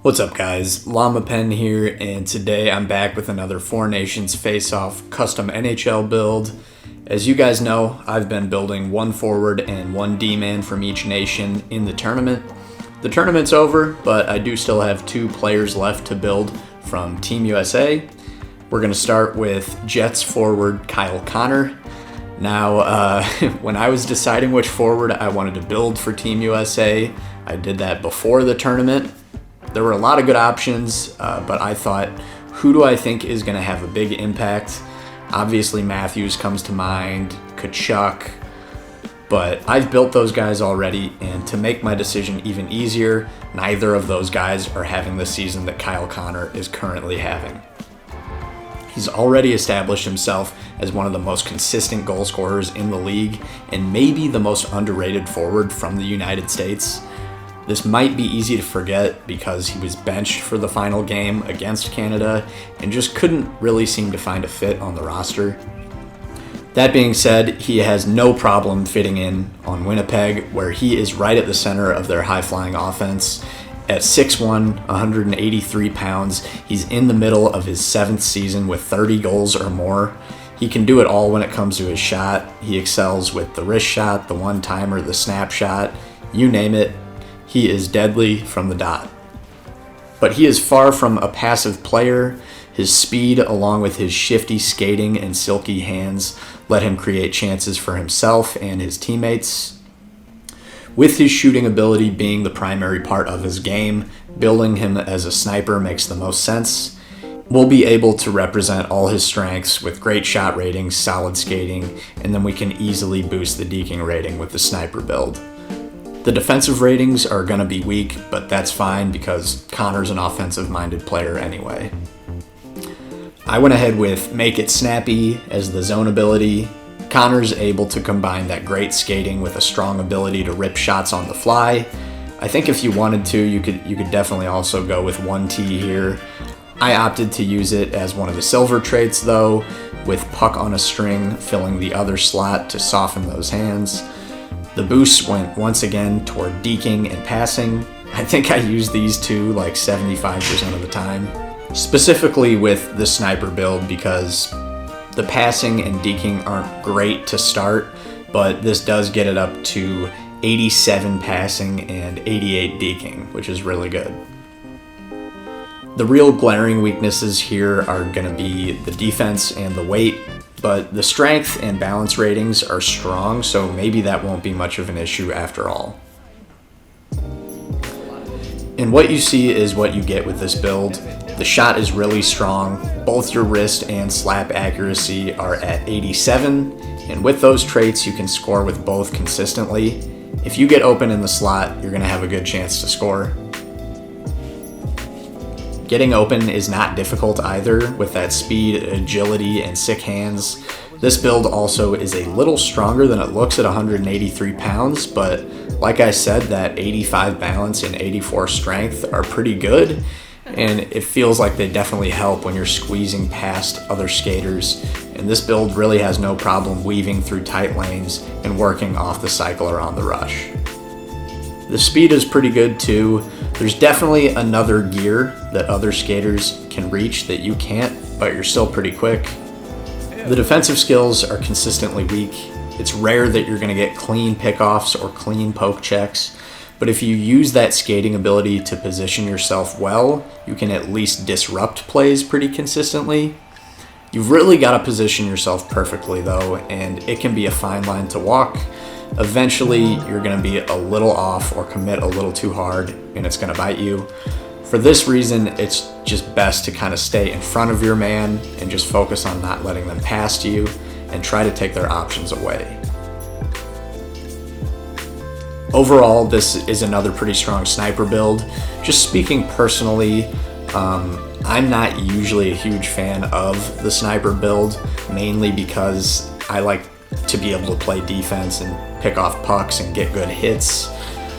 What's up guys, llamapen here, and today I'm back with another Four Nations Face-Off Custom NHL build. As you guys know, I've been building one forward and one D-man from each nation in the tournament. The tournament's over, but I do still have two players left to build from Team USA. We're going to start with Jets forward Kyle Connor. Now, when I was deciding which forward I wanted to build for Team USA, I did that before the tournament. There were a lot of good options, but I thought, who do I think is going to have a big impact? Obviously, Matthews comes to mind, Kachuk, but I've built those guys already, and to make my decision even easier, neither of those guys are having the season that Kyle Connor is currently having. He's already established himself as one of the most consistent goal scorers in the league, and maybe the most underrated forward from the United States. This might be easy to forget because he was benched for the final game against Canada and just couldn't really seem to find a fit on the roster. That being said, he has no problem fitting in on Winnipeg, where he is right at the center of their high-flying offense. At 6'1", 183 pounds, he's in the middle of his 7th season with 30 goals or more. He can do it all when it comes to his shot. He excels with the wrist shot, the one-timer, the snap shot, you name it. He is deadly from the dot. But he is far from a passive player. His speed, along with his shifty skating and silky hands, let him create chances for himself and his teammates. With his shooting ability being the primary part of his game, building him as a sniper makes the most sense. We'll be able to represent all his strengths with great shot ratings, solid skating, and then we can easily boost the deking rating with the sniper build. The defensive ratings are going to be weak, but that's fine because Connor's an offensive-minded player anyway. I went ahead with Make It Snappy as the zone ability. Connor's able to combine that great skating with a strong ability to rip shots on the fly. I think if you wanted to, you could definitely also go with 1T here. I opted to use it as one of the silver traits though, with puck on a string filling the other slot to soften those hands. The boost went once again toward deking and passing. I think I used these two like 75% of the time. Specifically with the sniper build because the passing and deking aren't great to start, but this does get it up to 87 passing and 88 deking, which is really good. The real glaring weaknesses here are going to be the defense and the weight, but the strength and balance ratings are strong, so maybe that won't be much of an issue after all. And what you see is what you get with this build. The shot is really strong. Both your wrist and slap accuracy are at 87, and with those traits you can score with both consistently. If you get open in the slot, you're going to have a good chance to score. Getting open is not difficult either with that speed, agility, and sick hands. This build also is a little stronger than it looks at 183 pounds, but like I said, that 85 balance and 84 strength are pretty good, and it feels like they definitely help when you're squeezing past other skaters, and this build really has no problem weaving through tight lanes and working off the cycle or on the rush. The speed is pretty good too. There's definitely another gear that other skaters can reach that you can't, but you're still pretty quick. The defensive skills are consistently weak. It's rare that you're going to get clean pickoffs or clean poke checks, but if you use that skating ability to position yourself well, you can at least disrupt plays pretty consistently. You've really got to position yourself perfectly though, and it can be a fine line to walk. Eventually, you're going to be a little off or commit a little too hard, and it's going to bite you. For this reason, it's just best to kind of stay in front of your man and just focus on not letting them past you and try to take their options away. Overall, this is another pretty strong sniper build. Just speaking personally, I'm not usually a huge fan of the sniper build, mainly because I like to be able to play defense and pick off pucks and get good hits.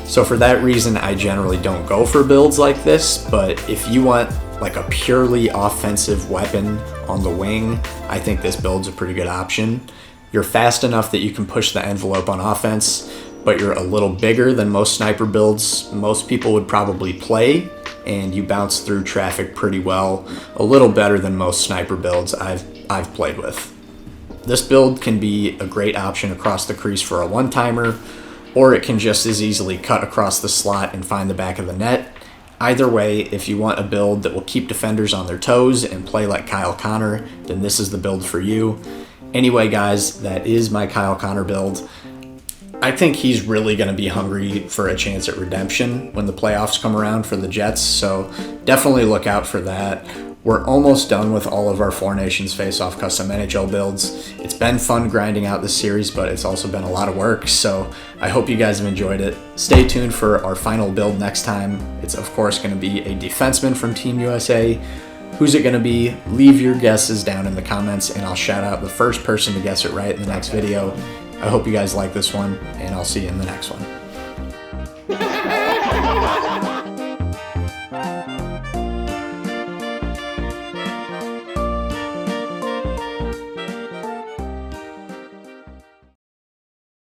So for that reason, I generally don't go for builds like this, but if you want like a purely offensive weapon on the wing, I think this build's a pretty good option. You're fast enough that you can push the envelope on offense, but you're a little bigger than most sniper builds most people would probably play, and you bounce through traffic pretty well, a little better than most sniper builds I've played with. This build can be a great option across the crease for a one-timer, or it can just as easily cut across the slot and find the back of the net. Either way, if you want a build that will keep defenders on their toes and play like Kyle Connor, then this is the build for you. Anyway, guys, that is my Kyle Connor build. I think he's really going to be hungry for a chance at redemption when the playoffs come around for the Jets, so definitely look out for that. We're almost done with all of our Four Nations Face-Off Custom NHL builds. It's been fun grinding out this series, but it's also been a lot of work, so I hope you guys have enjoyed it. Stay tuned for our final build next time. It's of course going to be a defenseman from Team USA. Who's it going to be? Leave your guesses down in the comments, and I'll shout out the first person to guess it right in the next video. I hope you guys like this one, and I'll see you in the next one.